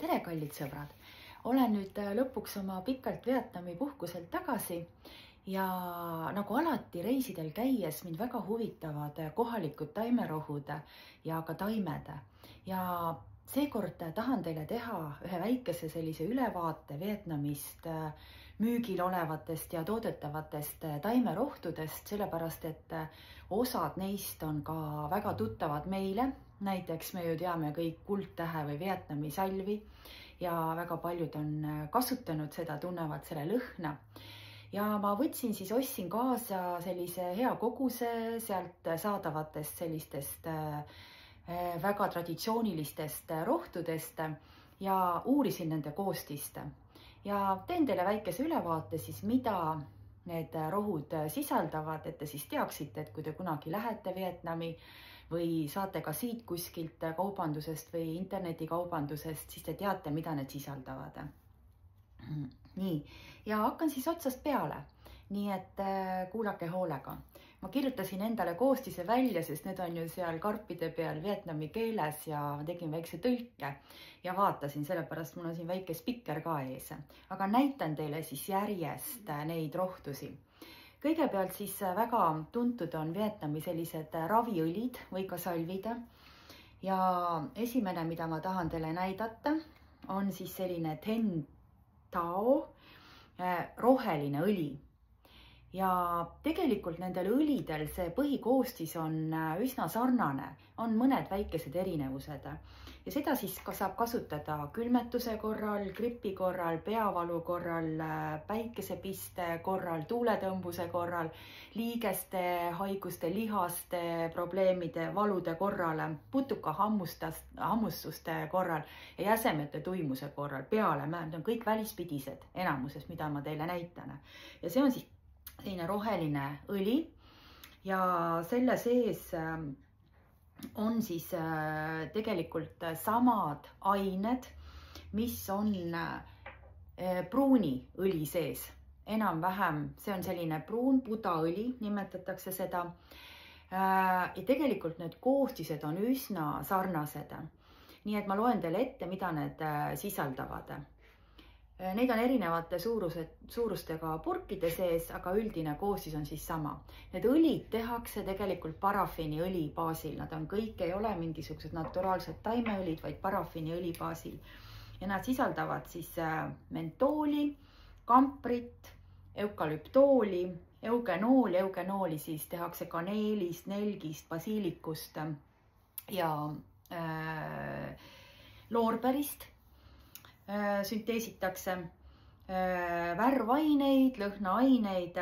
tere, kallid sõbrad! Olen nüüd lõpuks oma pikalt Vietnami puhkuselt tagasi ja nagu alati reisidel käies mind väga huvitavad kohalikud taimerohud ja ka taimed. Ja seekord tahan teile teha ühe väikese sellise ülevaate Vietnamist müügil olevatest ja toodetavatest taimerohtudest, sellepärast et osad neist on ka väga tuttavad meile. Näiteks me ju teame kõik kuldtähe või Vietnami salvi ja väga paljud on kasutanud seda, tunnevad selle lõhna. Ja ma ostsin kaasa sellise hea koguse sealt saadavatest sellistest väga traditsioonilistest rohtudest ja uurisin nende koostist. Ja teen teile väikese ülevaate siis, mida need rohud sisaldavad, et te siis teaksite, et kui te kunagi lähete Vietnami või saate ka siit kuskilt kaubandusest või internetikaubandusest, siis te teate, mida need sisaldavad. Nii, ja hakkan siis otsast peale. Nii et kuulake hoolega. Ma kirjutasin endale koostise välja, sest need on ju seal karpide peal vietnami keeles ja tegin väikse tõlke ja vaatasin, sellepärast mul on siin väike spikker ka ees. Aga näitan teile siis järjest neid rohtusi. Kõigepealt siis väga tuntud on Vietnami sellised raviõlid või ka salvid. Ja esimene, mida ma tahan teile näidata, on siis selline Ten Tao roheline õli. Ja tegelikult nendel õlidel see põhikoostis on üsna sarnane, on mõned väikesed erinevused. Ja seda siis saab kasutada külmetuse korral, gripi korral, peavalu korral, päikesepiste korral, tuuletõmbuse korral, liigeste, haiguste, lihaste, probleemide, valude korral, putuka hammustuste korral ja jäsemete tuimuse korral, peale, need on kõik välispidised enamuses, mida ma teile näitan. Ja see on siis selline roheline õli ja selle sees on siis tegelikult samad ained, mis on pruuni õli sees. Enam-vähem, see on selline pruun budaõli, nimetatakse seda. Ja tegelikult need koostised on üsna sarnased. Nii et ma loen teile ette, mida need sisaldavad. Neid on erinevate suurustega purkide sees, aga üldine koostis on siis sama. Need õlid tehakse tegelikult parafiiniõli baasil. Nad on kõik, ei ole mingisugused naturaalsed taimeõlid, vaid parafiiniõli baasil. Ja nad sisaldavad siis mentooli, kamprit, eukalüptooli, eugenooli siis tehakse kaneelist, nelgist, basiilikust ja loorberist. Sünteesitakse värvaineid, lõhnaaineid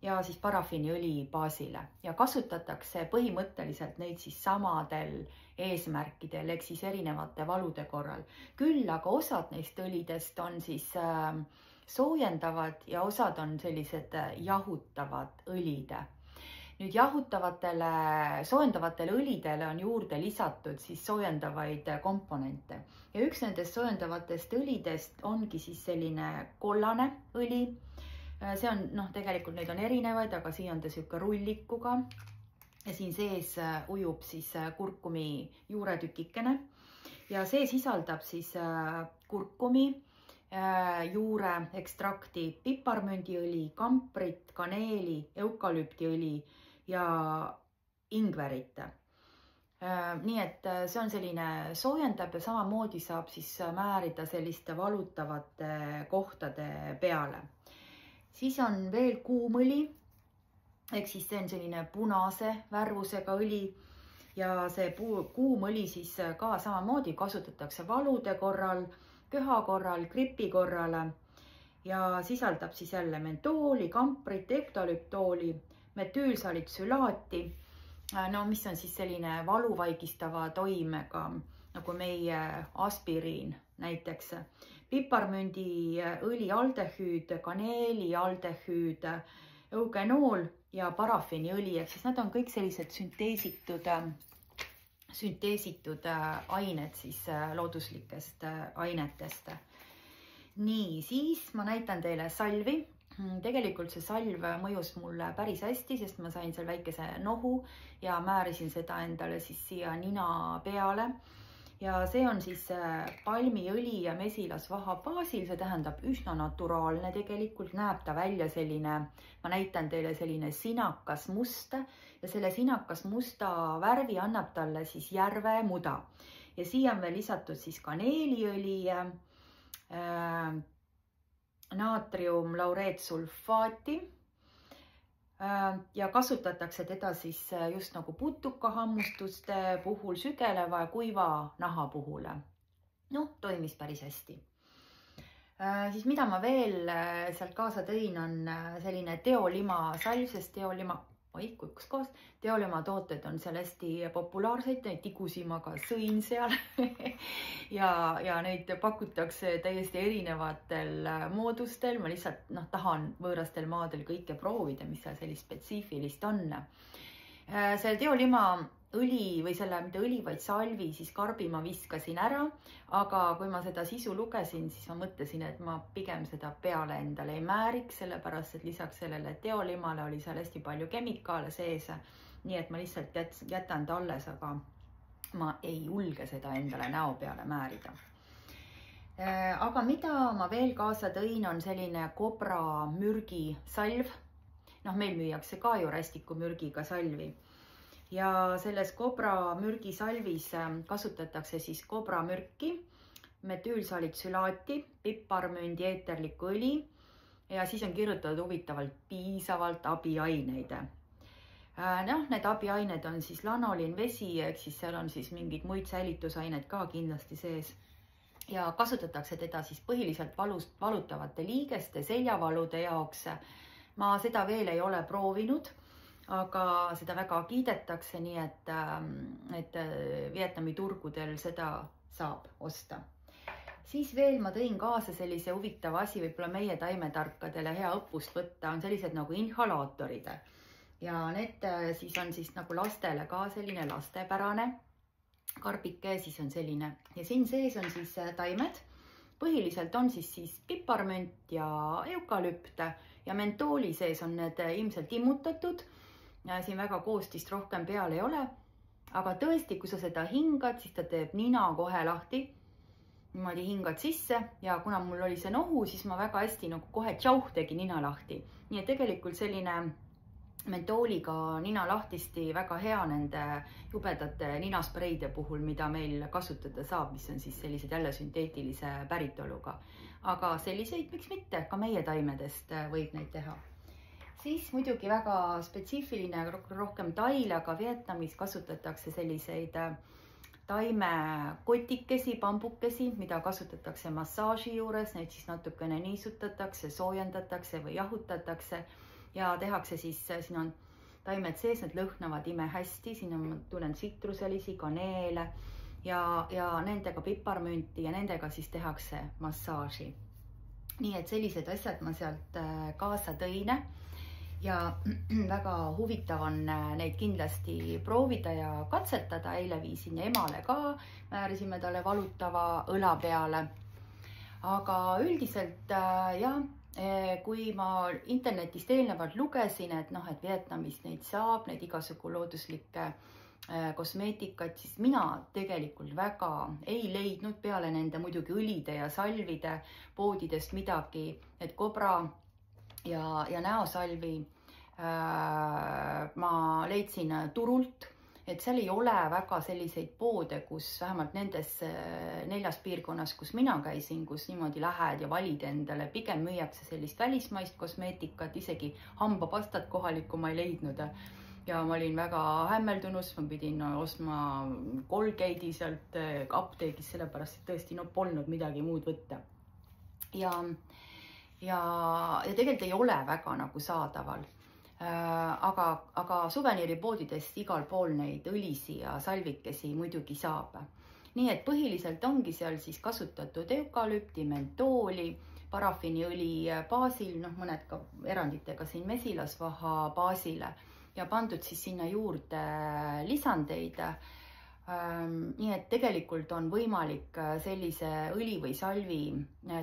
ja siis parafiiniõli baasile ja kasutatakse põhimõtteliselt neid siis samadel eesmärkidel, ehk siis erinevate valude korral. Küll aga osad neist õlidest on siis soojendavad ja osad on sellised jahutavad õlid. Nüüd soojendavatele õlidele on juurde lisatud siis soojendavaid komponente. Ja üks nendest soojendavatest õlidest ongi siis selline kollane õli. See on, tegelikult neid on erinevaid, aga siin on ta siuke rullikuga. Ja siin sees ujub siis kurkumi juuretükikene. Ja see sisaldab siis kurkumi, juure, ekstrakti, piparmündiõli, kamprit, kaneeli, eukalüptiõli ja ingverit. Nii et see on selline soojendab ja samamoodi saab siis määrida selliste valutavate kohtade peale. Siis on veel kuumõli, ehk siis see on selline punase värvusega õli ja see kuumõli siis ka samamoodi kasutatakse valude korral, köha korral, gripi korral ja sisaldab siis jälle mentooli, kamprit, eukalüptooli, metüülsalitsülaati, mis on siis selline valuvaigistava toimega, nagu meie aspiriin näiteks, piparmündiõli aldehüüd, kaneeli aldehüüd, eugenool ja parafiiniõli, ehk siis nad on kõik sellised sünteesitud ained siis looduslikest ainetest. Nii, siis ma näitan teile salvi. Tegelikult see salv mõjus mulle päris hästi, sest ma sain seal väikese nohu ja määrisin seda endale siis siia nina peale. ja see on siis palmiõli ja mesilasvaha baasil, see tähendab üsna naturaalne tegelikult, näeb ta välja selline, ma näitan teile selline sinakas must ja selle sinakas musta värvi annab talle siis järvemuda ja siia on veel lisatud siis kaneeliõli, naatriumlaureetsulfaati ja kasutatakse teda siis just nagu putukahammustuste puhul, sügeleva ja kuiva naha puhul. Noh, toimis päris hästi. Siis mida ma veel sealt kaasa tõin, on selline teolima salv, sest teolima tooted on seal hästi populaarsed, neid tigusi ma ka sõin seal ja neid pakutakse täiesti erinevatel moodustel. Ma lihtsalt tahan võõrastel maadel kõike proovida, mis seal sellist spetsiifilist on. See teolima õli või selle, mitte õli, vaid salvi, siis karbi ma viskasin ära, aga kui ma seda sisu lugesin, siis ma mõtlesin, et ma pigem seda peale endale ei määriks, sellepärast et lisaks sellele teolimale oli seal hästi palju kemikaale sees. Nii et ma lihtsalt jätan ta alles, aga ma ei julge seda endale näo peale määrida. Aga mida ma veel kaasa tõin, on selline kobra mürgi salv. Meil müüakse ka ju rästikumürgiga salvi. Ja selles kobra mürgi salvis kasutatakse siis kobra mürki, metüülsalitsülaati, piparmündi eeterlikku õli ja siis on kirjutatud huvitavalt piisavalt abiaineid. Need abiained on siis lanolin, vesi, ehk siis seal on siis mingid muid säilitusaineid ka kindlasti sees. Ja kasutatakse teda siis põhiliselt valutavate liigeste, seljavalude jaoks. Ma seda veel ei ole proovinud, aga seda väga kiidetakse, nii et Vietnami turgudel seda saab osta. Siis veel ma tõin kaasa sellise huvitava asi, võib-olla meie taimetarkadele hea õppust võtta, on sellised nagu inhalaatorid. Ja need siis on siis nagu lastele ka selline lastepärane karbike, siis on selline ja siin sees on siis taimed. Põhiliselt on siis piparmünt ja eukalüpt ja mentooli sees on need ilmselt immutatud. Siin väga koostist rohkem peal ei ole, aga tõesti, kui sa seda hingad, siis ta teeb nina kohe lahti. Niimoodi hingad sisse ja kuna mul oli see nohu, siis ma väga hästi nagu kohe tšauh tegi nina lahti. Nii et tegelikult selline mentooliga nina lahtisti väga hea nende jubedate ninaspreide puhul, mida meil kasutada saab, mis on siis sellised jälle sünteetilise päritoluga. Aga selliseid, miks mitte, ka meie taimedest võib neid teha. Siis muidugi väga spetsiifiline, rohkem taile, aga Vietnamis kasutatakse selliseid taimekotikesi, bambukesi, mida kasutatakse massaaži juures, neid siis natukene niisutatakse, soojendatakse või jahutatakse ja tehakse siis, siin on taimed sees, need lõhnavad ime hästi, siin on, tunnen tsitruselisi, kaneele ja nendega piparmünti ja nendega siis tehakse massaaži. Nii et sellised asjad ma sealt kaasa tõin. Ja väga huvitav on neid kindlasti proovida ja katsetada. Eile viisin emale ka, määrisime talle valutava õla peale. Aga üldiselt kui ma internetist eelnevalt lugesin, et Vietnamis neid saab, neid igasugu looduslikke kosmeetikat, siis mina tegelikult väga ei leidnud peale nende muidugi õlide ja salvide poodidest midagi, et kobra ja näosalvi ma leidsin turult, et seal ei ole väga selliseid poode, kus vähemalt nendes 4 piirkonnas, kus mina käisin, kus niimoodi lähed ja valid endale, pigem müüakse sellist välismaist kosmeetikat, isegi hambapastat kohalikku ma ei leidnud. Ja ma olin väga hämmeldunud, ma pidin ostma Colgate'i sealt apteegis, sellepärast et tõesti polnud midagi muud võtta. Ja tegelikult ei ole väga nagu saadaval. Aga suveniiripoodidest igal pool neid õlisi ja salvikesi muidugi saab. Nii et põhiliselt ongi seal siis kasutatud eukalüpti, mentooli, parafiiniõli baasil, mõned ka eranditega siin mesilasvaha baasile ja pandud siis sinna juurde lisandeid. Nii et tegelikult on võimalik sellise õli või salvi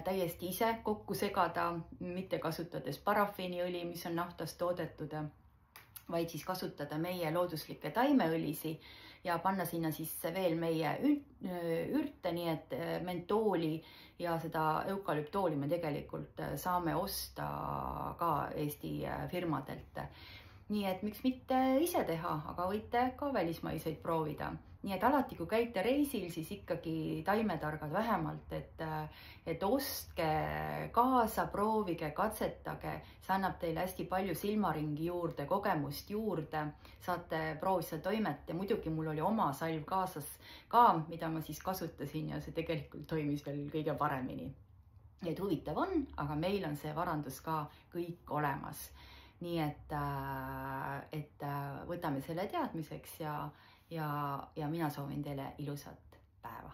täiesti ise kokku segada, mitte kasutades parafiiniõli, mis on naftast toodetud, vaid siis kasutada meie looduslikke taimeõlisi ja panna sinna siis veel meie ürte, nii et mentooli ja seda eukalüptooli me tegelikult saame osta ka Eesti firmadelt. Nii et miks mitte ise teha, aga võite ka välismaiseid proovida. Nii et alati, kui käite reisil, siis ikkagi taimetargad vähemalt, et ostke kaasa, proovige, katsetage. See annab teile hästi palju silmaringi juurde, kogemust juurde. Saate proovida toimet ja muidugi mul oli oma salv kaasas ka, mida ma siis kasutasin ja see tegelikult toimis veel kõige paremini. Et huvitav on, aga meil on see varandus ka kõik olemas. Nii et võtame selle teadmiseks ja mina soovin teile ilusat päeva.